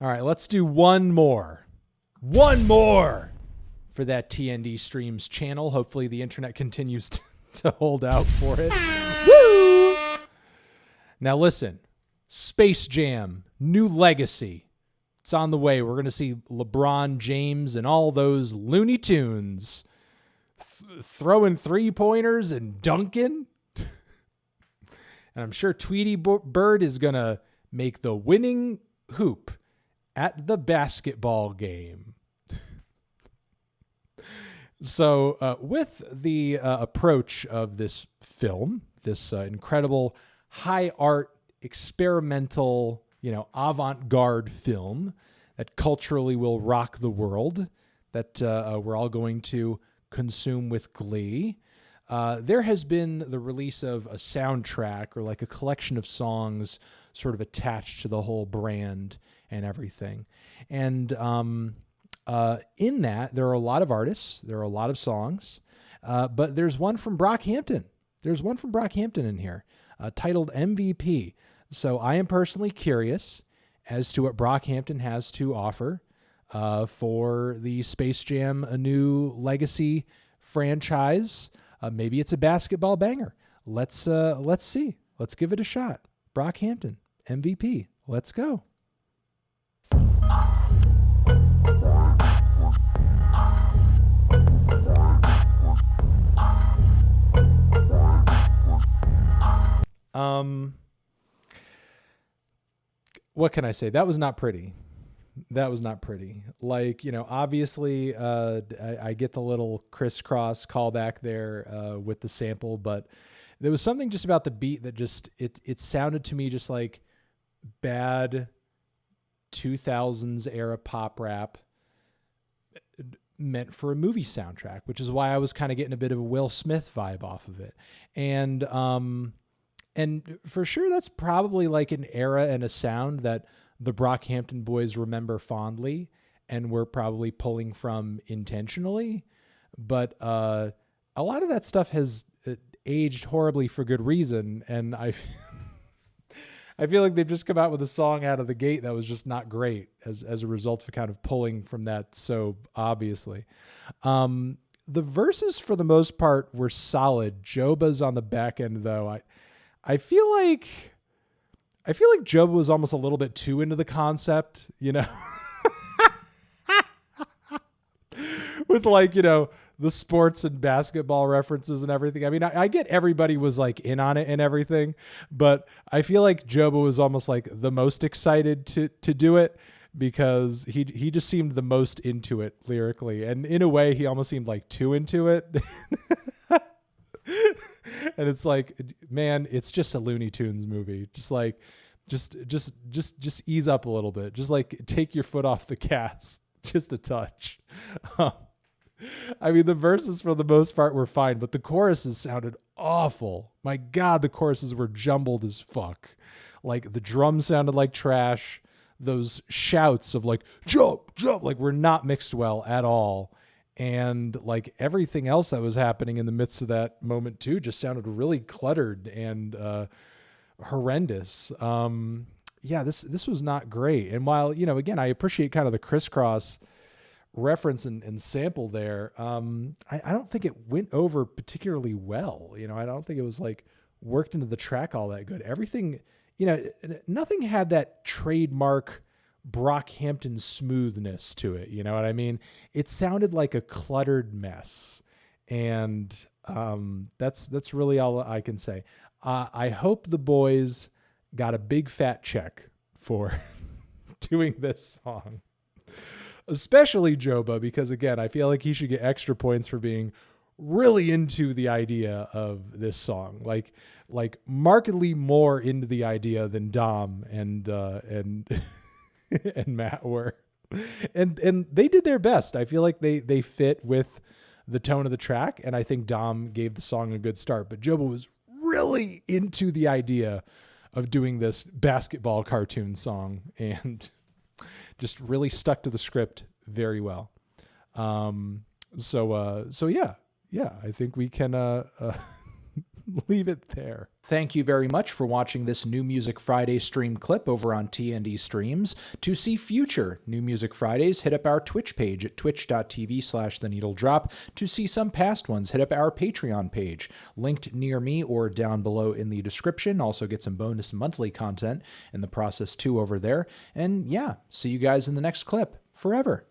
All right, let's do one more. One more for that TND Streams channel. Hopefully the internet continues to hold out for it. Woo! Now listen, Space Jam, New Legacy. It's on the way. We're going to see LeBron James and all those Looney Tunes throwing three-pointers and dunking. And I'm sure Tweety Bird is going to make the winning hoop at the basketball game. So with the approach of this film, this incredible high art, experimental, avant-garde film that culturally will rock the world, that we're all going to consume with glee, there has been the release of a soundtrack or like a collection of songs sort of attached to the whole brand and everything. And in that, there are a lot of artists, there are a lot of songs, but there's one from Brockhampton. There's one from Brockhampton in here titled MVP. So I am personally curious as to what Brockhampton has to offer for the Space Jam A New Legacy franchise. Maybe it's a basketball banger. Let's see. Let's give it a shot. Brockhampton, MVP. Let's go. What can I say? That was not pretty. That was not pretty. Like, obviously, I get the little crisscross callback there with the sample, but there was something just about the beat that just, it sounded to me just like bad 2000s era pop rap meant for a movie soundtrack, which is why I was kind of getting a bit of a Will Smith vibe off of it. And for sure, that's probably like an era and a sound that the Brockhampton boys remember fondly and were probably pulling from intentionally. But a lot of that stuff has aged horribly for good reason. And I feel like they've just come out with a song out of the gate that was just not great as a result of kind of pulling from that so obviously. The verses for the most part were solid. Joba's on the back end though. I feel like Joba was almost a little bit too into the concept, with like, the sports and basketball references and everything. I mean, I get everybody was like in on it and everything, but I feel like Joba was almost like the most excited to do it because he just seemed the most into it lyrically. And in a way, he almost seemed like too into it. And it's like, man, it's just a Looney Tunes movie. Just like, just ease up a little bit. Just like take your foot off the gas, just a touch. I mean, the verses for the most part were fine, but the choruses sounded awful. My God, the choruses were jumbled as fuck. Like the drums sounded like trash. Those shouts of like, jump, jump, like were not mixed well at all. And like everything else that was happening in the midst of that moment too, just sounded really cluttered and horrendous. This was not great. And while, again, I appreciate kind of the crisscross reference and sample there, I don't think it went over particularly well. I don't think it was like worked into the track all that good. Everything, nothing had that trademark Brockhampton smoothness to it. You know what I mean? It sounded like a cluttered mess. And that's really all I can say. I hope the boys got a big fat check for doing this song. Especially Joba, because again, I feel like he should get extra points for being really into the idea of this song. Like markedly more into the idea than Dom and and Matt were. And they did their best. I feel like they fit with the tone of the track, and I think Dom gave the song a good start. But Joba was really into the idea of doing this basketball cartoon song and just really stuck to the script very well. So yeah, I think we can leave it there. Thank you very much for watching this New Music Friday stream clip over on T&E Streams. To see future New Music Fridays, hit up our Twitch page at twitch.tv/theneedledrop. To see some past ones, hit up our Patreon page, linked near me or down below in the description. Also get some bonus monthly content in the process too over there. And yeah, see you guys in the next clip. Forever.